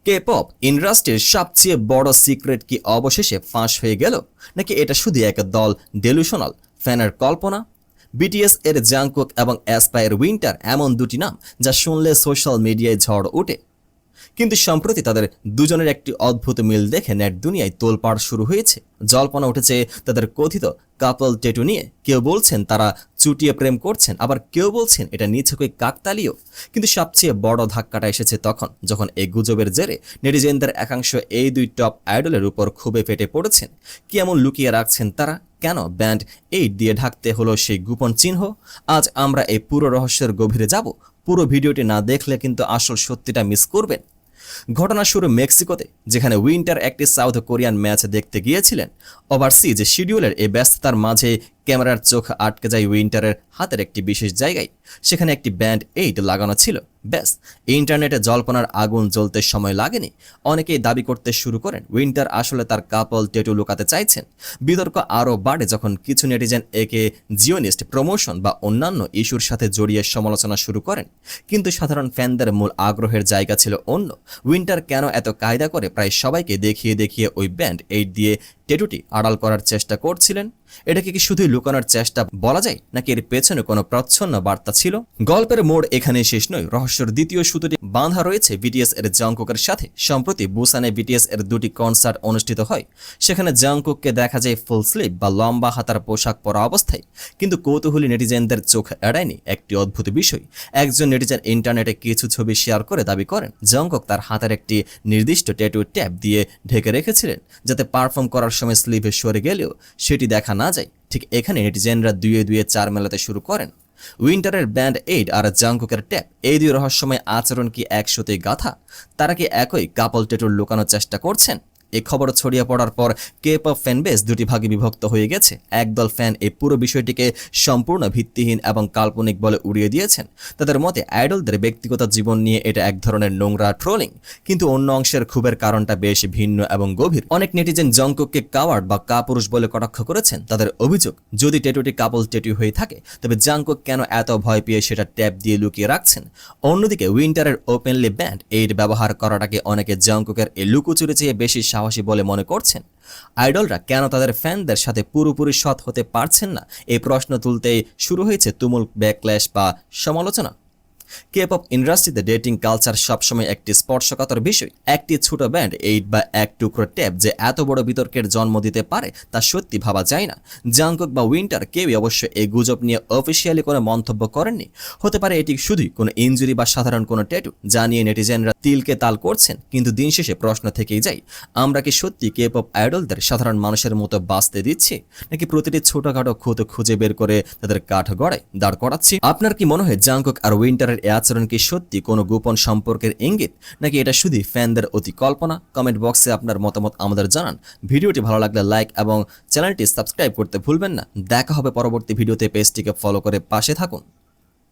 K pop ইন্ডাস্ট্রির সবচেয়ে বড় সিক্রেট কি অবশেষে ফাঁস হয়ে গেল, নাকি এটা শুধু এক দল ডেলুশনাল ফ্যানের কল্পনা? বিটিএস এর জাংকুক এবং অ্যাসপায়ার উইন্টার এমন দুটি নাম যা শুনলে সোশ্যাল মিডিয়ায় ঝড় ওঠে, কিন্তু সম্প্রতি তাদের দুজনের একটি অদ্ভুত মিল দেখে নেট দুনিয়ায় তোলপাড় শুরু হয়েছে। জল্পনা উঠেছে তাদের কথিত কাপল টেটু নিয়ে। কেউ বলছেন তারা চুটিয়ে প্রেম করছেন, আবার কেউ বলছেন এটা নিছকই কাকতালীয়। কিন্তু সবচেয়ে বড় ধাক্কাটা এসেছে তখন, যখন এই গুজবের জেরে নেটিজেনদের একাংশ এই দুই টপ আইডলের উপর খুবই ফেটে পড়েছেন। কি এমন লুকিয়ে রাখছেন তারা? কেন ব্যান্ড এইড দিয়ে ঢাকতে হলো সেই গোপন চিহ্ন? আজ আমরা এই পুরো রহস্যের গভীরে যাব। পুরো ভিডিওটি না দেখলে কিন্তু আসল সত্যিটা মিস করবেন। ঘটনা শুরু মেক্সিকোতে, যেখানে উইন্টার একটি সাউথ কোরিয়ান ম্যাচ দেখতে গিয়েছিলেন। ওভারসিজ শিডিউলের এই ব্যস্ততার মাঝে ক্যামেরার চোখ আটকে যায় উইন্টারের হাতের একটি বিশেষ জায়গায়। সেখানে একটি ব্যান্ড এইড লাগানো ছিল। ব্যাস, ইন্টারনেটে জল্পনার আগুন জ্বলতে সময় লাগেনি। অনেকেই দাবি করতে শুরু করেন উইন্টার আসলে তার কাপল টেটু লুকাতে চাইছেন। বিতর্ক আরও বাড়ে যখন কিছু নেটিজেন একে জিওনিস্ট, প্রমোশন বা অন্যান্য ইস্যুর সাথে জড়িয়ে সমালোচনা শুরু করেন। কিন্তু সাধারণ ফ্যানদের মূল আগ্রহের জায়গা ছিল অন্য। উইন্টার কেন এত কায়দা করে প্রায় সবাইকে দেখিয়ে দেখিয়ে ওই ব্যান্ড এইড দিয়ে টেটুটি আড়াল করার চেষ্টা করছিলেন? এটাকে কি শুধুই লুকানোর চেষ্টা বলা যায়, নাকি এর পেছনে কোনো প্রচ্ছন্ন বার্তা ছিল? গল্পের মোড় এখানে শেষ নয়। রহস্যের দ্বিতীয় সুতোটি বাঁধা রয়েছে বিটিএস এর জাংকুকের সাথে। সম্প্রতি বুসানে বিটিএস এর দুটি কনসার্ট অনুষ্ঠিত হয়। সেখানে জাংকুককে দেখা যায় ফুল স্লিভ বা লম্বা হাতার পোশাক পরা অবস্থায়। কিন্তু কৌতূহলী নেটিজেনদের চোখ এড়ায়নি একটি অদ্ভুত বিষয়। একজন নেটিজেন ইন্টারনেটে কিছু ছবি শেয়ার করে দাবি করেন জাংকুক তার হাতের একটি নির্দিষ্ট ট্যাটু ট্যাপ দিয়ে ঢেকে রেখেছিলেন, যাতে পারফর্ম করার সময় স্লিভে সরে গেলেও সেটি দেখা না যায়। ঠিক এখানে নেটিজেনরা দুয়ে দুয়ে চার মেলাতে শুরু করেন। উইন্টারের ব্যান্ড এইড আর জাংকুকের ট্যাপ, এই দুই রহস্যময় আচরণ কি একসাথে গাথা? তারা কি একই কাপল ট্যাটু লুকানোর চেষ্টা করছেন? এই খবর ছড়িয়ে পড়ার পর কে পপ ফ্যানবেস দুটি ভাগে বিভক্ত হয়ে গেছে। একদল ফ্যান এই পুরো বিষয়টিকে সম্পূর্ণ ভিত্তিহীন এবং কাল্পনিক বলে উড়িয়ে দিয়েছেন। তাদের মতে আইডলদের ব্যক্তিগত জীবন নিয়ে এটা এক ধরনের নোংরা ট্রোলিং। কিন্তু অন্য অংশের ক্ষোভের কারণটা বেশ ভিন্ন এবং গভীর। অনেক নেটিজেন জাংকুককে কাওয়ার্ড বা কাপুরুষ বলে কটাক্ষ করেছেন। তাদের অভিযোগ, যদি ট্যাটুটি কাপল ট্যাটু হয়ে থাকে তবে জাংকুক কেন এত ভয় পেয়ে সেটা ট্যাপ দিয়ে লুকিয়ে রাখছেন? অন্যদিকে উইন্টারের ওপেনলি ব্যান্ড এইড ব্যবহার করাটাকে অনেকে জাংকুকের এই লুকোচুরি চেয়ে বেশি সাহসী বলে মনে করছেন। আইডলরা কেন তাদের ফ্যানদের সাথে পুরোপুরি সৎ হতে পারছেন না? এই প্রশ্ন তুলতেই শুরু হয়েছে তুমুল ব্যাকল্যাশ বা সমালোচনা। কে পপ ইন্ডাস্ট্রিতে ডেটিং কালচার সবসময় একটি স্পর্শকাতর বিষয়। একটি ছোট ব্যান্ড এইড বা এক টুকরো ট্যাপ যে এত বড় বিতর্কের জন্ম দিতে পারে তা সত্যি ভাবা যায় না। জাংকুক বা উইন্টার কেউই অবশ্য এই গুজব নিয়ে অফিসিয়ালি কোনো মন্তব্য করেননি। হতে পারে এটি শুধুই কোনো ইনজুরি বা সাধারণ কোনো ট্যাটু, যা নিয়ে নেটিজেনরা তিলকে তাল করছেন। কিন্তু দিন শেষে প্রশ্ন থেকেই যায়, আমরা কি সত্যি কে পপ আইডলদের সাধারণ মানুষের মতো বাঁচতে দিচ্ছি, নাকি প্রতিটি ছোটখাটো ক্ষত খুঁজে বের করে তাদের কাঠ গড়ায় দাঁড় করাচ্ছি? আপনার কি মনে হয় জাংকুক আর উইন্টারের এই আচরণ কি সত্যি কোনো গোপন সম্পর্কের ইঙ্গিত, নাকি এটা শুধু ফ্যানদের অতি কল্পনা? কমেন্ট বক্সে আপনার মতামত আমাদের জানান। ভিডিওটি ভালো লাগলে লাইক এবং চ্যানেলটি সাবস্ক্রাইব করতে ভুলবেন না। দেখা হবে পরবর্তী ভিডিওতে। পেজটিকে ফলো করে পাশে থাকুন।